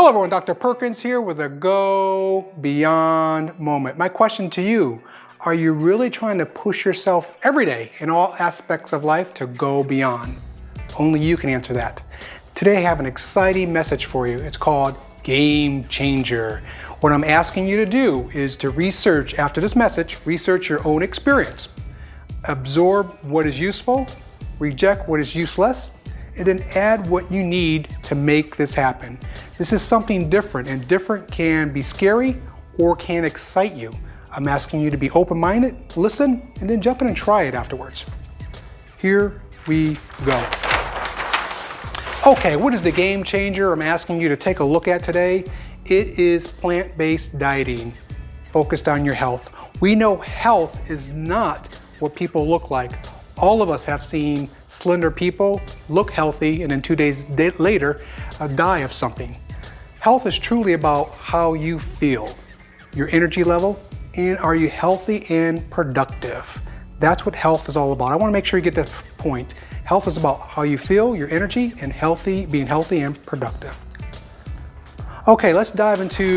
Hello everyone, Dr. Perkins here with a Go Beyond moment. My question to you, are you really trying to push yourself every day in all aspects of life to go beyond? Only you can answer that. Today I have an exciting message for you. It's called Game Changer. What I'm asking you to do is to research, after this message, research your own experience. Absorb what is useful, reject what is useless, and then add what you need to make this happen. This is something different, and different can be scary or can excite you. I'm asking you to be open-minded, listen, and then jump in and try it afterwards. Here we go. Okay, what is the game changer I'm asking you to take a look at today? It is plant-based dieting focused on your health. We know health is not what people look like. All of us have seen slender people look healthy and then 2 days later die of something. Health is truly about how you feel, your energy level, and are you healthy and productive? That's what health is all about. I want to make sure you get that point. Health is about how you feel, your energy, and being healthy and productive. Okay, let's dive into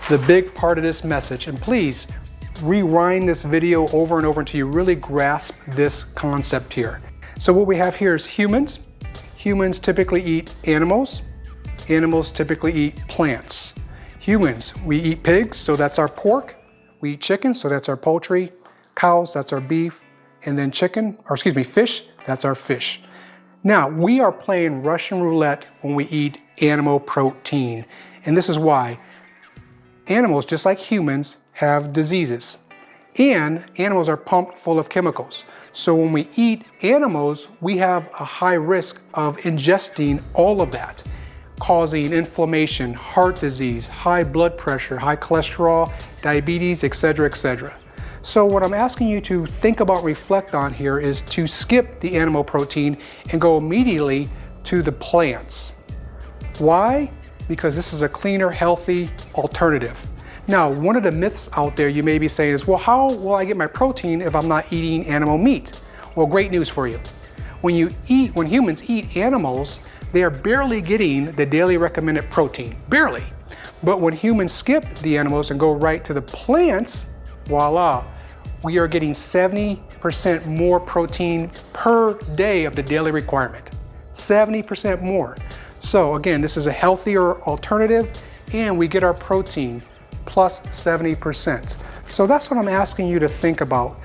the big part of this message. And please, rewind this video over and over until you really grasp this concept here. So what we have here is humans. Humans typically eat animals. Animals typically eat plants. Humans, we eat pigs, so that's our pork. We eat chicken, so that's our poultry. Cows, that's our beef. And then fish, that's our fish. Now, we are playing Russian roulette when we eat animal protein. And this is why. Animals, just like humans, have diseases. And animals are pumped full of chemicals. So when we eat animals, we have a high risk of ingesting all of that, causing inflammation, heart disease, high blood pressure, high cholesterol, diabetes, etc., etc. So what I'm asking you to think about, reflect on here is to skip the animal protein and go immediately to the plants. Why? Because this is a cleaner, healthy alternative. Now, one of the myths out there you may be saying is, well, how will I get my protein if I'm not eating animal meat? Well, great news for you. When humans eat animals, they are barely getting the daily recommended protein, barely. But when humans skip the animals and go right to the plants, voila, we are getting 70% more protein per day of the daily requirement. 70% more. So again, this is a healthier alternative and we get our protein plus 70%. So that's what I'm asking you to think about,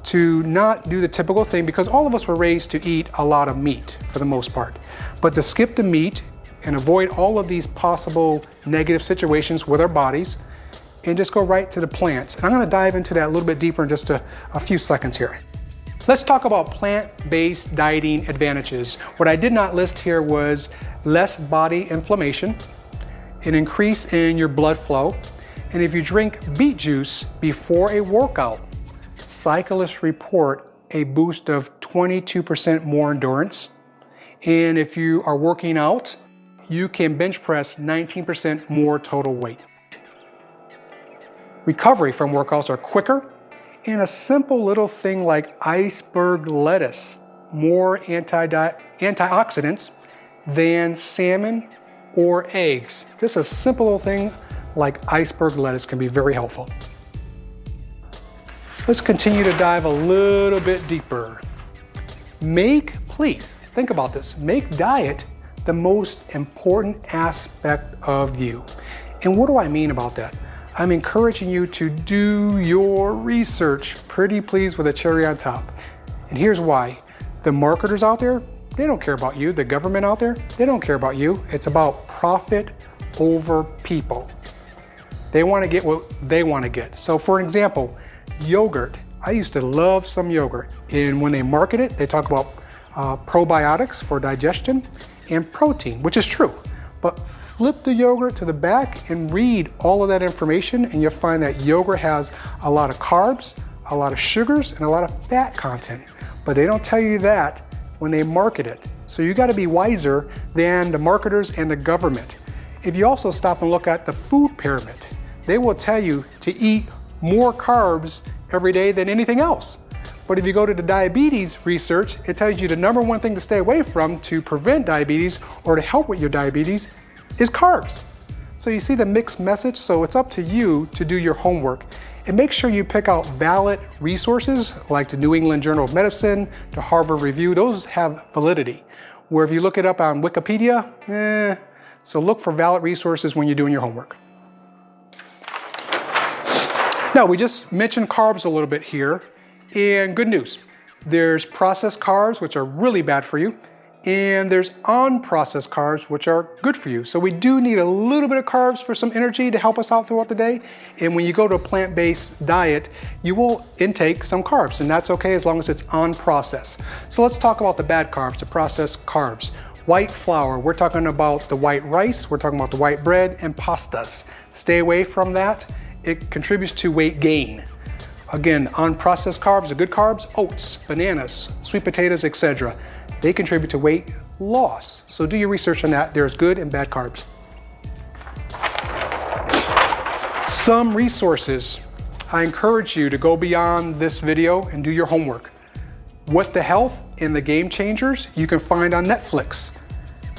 to not do the typical thing, because all of us were raised to eat a lot of meat for the most part, but to skip the meat and avoid all of these possible negative situations with our bodies and just go right to the plants. And I'm gonna dive into that a little bit deeper in just a few seconds here. Let's talk about plant-based dieting advantages. What I did not list here was less body inflammation, an increase in your blood flow, and if you drink beet juice before a workout, cyclists report a boost of 22% more endurance. And if you are working out, you can bench press 19% more total weight. Recovery from workouts are quicker, and a simple little thing like iceberg lettuce, more antioxidants than salmon or eggs. Just a simple little thing like iceberg lettuce can be very helpful. Let's continue to dive a little bit deeper. Please think about this, make diet the most important aspect of you. And what do I mean about that? I'm encouraging you to do your research, pretty please, with a cherry on top. And here's why. The marketers out there, they don't care about you. The government out there, they don't care about you. It's about profit over people. They want to get what they want to get. So for example, yogurt. I used to love some yogurt. And when they market it, they talk about probiotics for digestion and protein, which is true. But flip the yogurt to the back and read all of that information and you'll find that yogurt has a lot of carbs, a lot of sugars, and a lot of fat content. But they don't tell you that when they market it. So you gotta be wiser than the marketers and the government. If you also stop and look at the food pyramid, they will tell you to eat more carbs every day than anything else. But if you go to the diabetes research, it tells you the #1 thing to stay away from to prevent diabetes or to help with your diabetes is carbs. So you see the mixed message? So it's up to you to do your homework. And make sure you pick out valid resources like the New England Journal of Medicine, the Harvard Review. Those have validity. Where if you look it up on Wikipedia, so look for valid resources when you're doing your homework. Now, we just mentioned carbs a little bit here, and good news. There's processed carbs, which are really bad for you, and there's unprocessed carbs, which are good for you. So we do need a little bit of carbs for some energy to help us out throughout the day. And when you go to a plant-based diet, you will intake some carbs, and that's okay as long as it's unprocessed. So let's talk about the bad carbs, the processed carbs. White flour, we're talking about the white rice, we're talking about the white bread and pastas. Stay away from that. It contributes to weight gain. Again, unprocessed carbs are good carbs, oats, bananas, sweet potatoes, etc. They contribute to weight loss. So do your research on that. There's good and bad carbs. Some resources. I encourage you to go beyond this video and do your homework. What the Health and the Game Changers you can find on Netflix.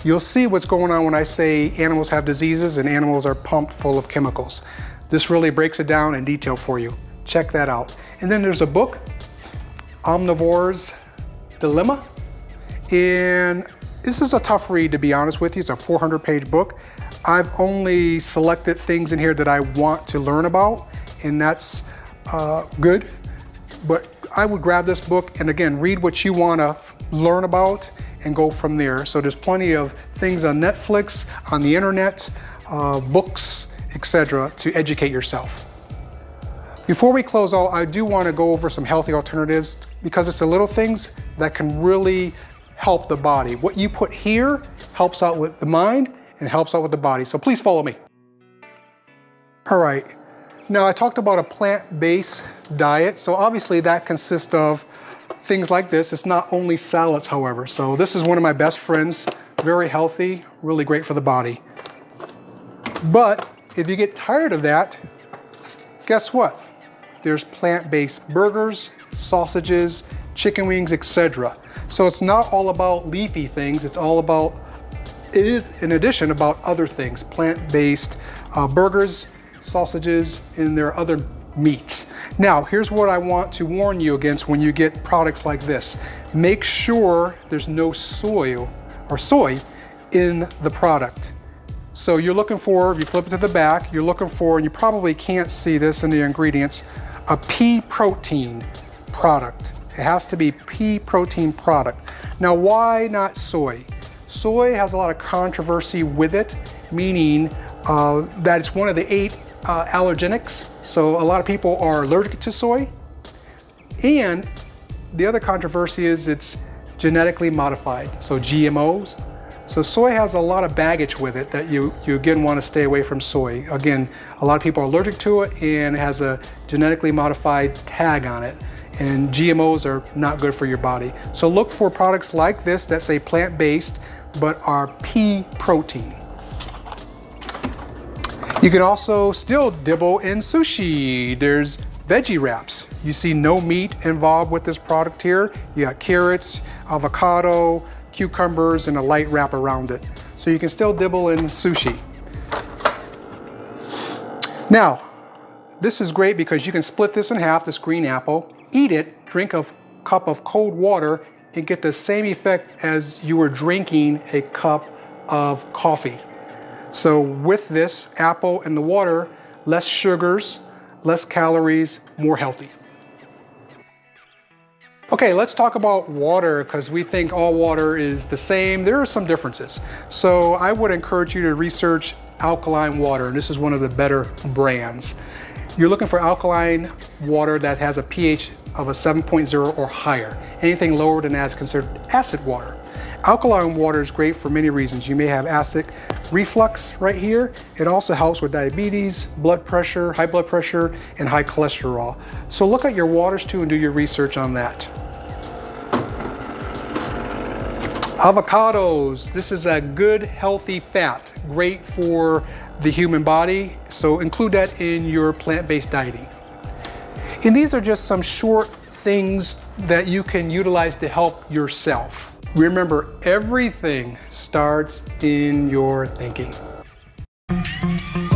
You'll see what's going on when I say animals have diseases and animals are pumped full of chemicals. This really breaks it down in detail for you. Check that out. And then there's a book, Omnivore's Dilemma. And this is a tough read, to be honest with you. It's a 400-page book. I've only selected things in here that I want to learn about, and that's good. But I would grab this book and again, read what you want to learn about and go from there. So there's plenty of things on Netflix, on the internet, books, etc. to educate yourself. Before we close out, I do want to go over some healthy alternatives because it's the little things that can really help the body. What you put here helps out with the mind and helps out with the body. So please follow me. All right. Now I talked about a plant-based diet. So obviously that consists of things like this. It's not only salads, however. So this is one of my best friends. Very healthy, really great for the body. But if you get tired of that, guess what? There's plant-based burgers, sausages, chicken wings, etc. So it's not all about leafy things, it is in addition about other things, plant-based burgers, sausages, and there are other meats. Now, here's what I want to warn you against when you get products like this. Make sure there's no soy in the product. So you're looking for, if you flip it to the back, you're looking for, and you probably can't see this in the ingredients, a pea protein product. It has to be pea protein product. Now, why not soy? Soy has a lot of controversy with it, meaning that it's one of the 8 allergenics. So a lot of people are allergic to soy. And the other controversy is it's genetically modified, so GMOs. So soy has a lot of baggage with it that you again want to stay away from soy. Again, a lot of people are allergic to it and it has a genetically modified tag on it. And GMOs are not good for your body. So look for products like this that say plant-based but are pea protein. You can also still dibble in sushi. There's veggie wraps. You see no meat involved with this product here. You got carrots, avocado, cucumbers, and a light wrap around it. So you can still dibble in sushi. Now, this is great because you can split this in half, this green apple, eat it, drink a cup of cold water, and get the same effect as you were drinking a cup of coffee. So with this apple and the water, less sugars, less calories, more healthy. Okay, let's talk about water because we think all water is the same. There are some differences. So I would encourage you to research alkaline water, and this is one of the better brands. You're looking for alkaline water that has a pH of a 7.0 or higher. Anything lower than that is considered acid water. Alkaline water is great for many reasons. You may have acid reflux right here. It also helps with diabetes, blood pressure, high blood pressure, and high cholesterol. So look at your waters too and do your research on that. Avocados. This is a good, healthy fat, great for the human body. So include that in your plant-based dieting. And these are just some short things that you can utilize to help yourself. Remember, everything starts in your thinking. you.